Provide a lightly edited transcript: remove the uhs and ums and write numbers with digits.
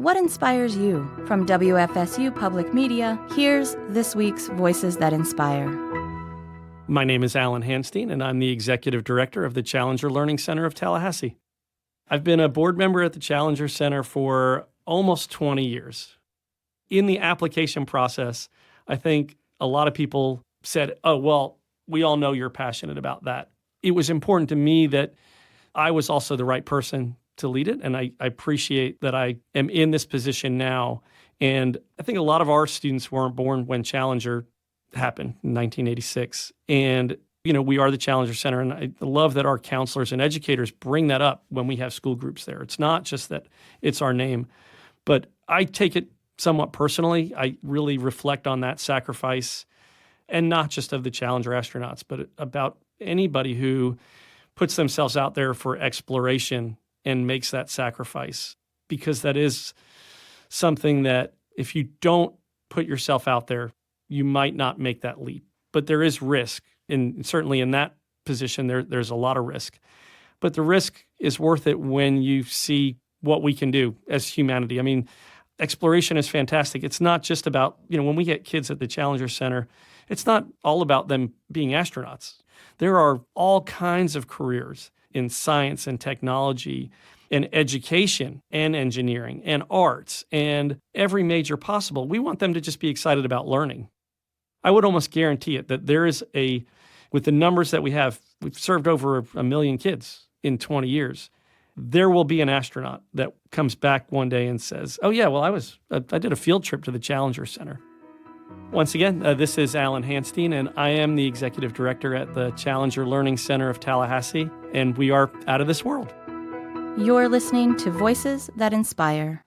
What inspires you? From WFSU Public Media, here's this week's Voices That Inspire. My name is Alan Hanstein, and I'm the Executive Director of the Challenger Learning Center of Tallahassee. I've been a board member at the Challenger Center for almost 20 years. In the application process, I think a lot of people said, oh, well, we all know you're passionate about that. It was important to me that I was also the right person to lead it, and I appreciate that I am in this position now. And I think a lot of our students weren't born when Challenger happened in 1986. And, we are the Challenger Center, and I love that our counselors and educators bring that up when we have school groups there. It's not just that it's our name, but I take it somewhat personally. I really reflect on that sacrifice, and not just of the Challenger astronauts, but about anybody who puts themselves out there for exploration and makes that sacrifice, because that is something that if you don't put yourself out there, you might not make that leap. But there is risk, and certainly in that position, there's a lot of risk. But the risk is worth it when you see what we can do as humanity. I mean, exploration is fantastic. It's not just about, when we get kids at the Challenger Center, it's not all about them being astronauts. There are all kinds of careers in science and technology and education and engineering and arts and every major possible. We want them to just be excited about learning. I would almost guarantee it that there is with the numbers that we've served over 1 million kids in 20 years. There will be an astronaut that comes back one day and says, oh yeah, well, I did a field trip to the Challenger Center. Once again, this is Alan Hanstein, and I am the Executive Director at the Challenger Learning Center of Tallahassee, and we are out of this world. You're listening to Voices That Inspire.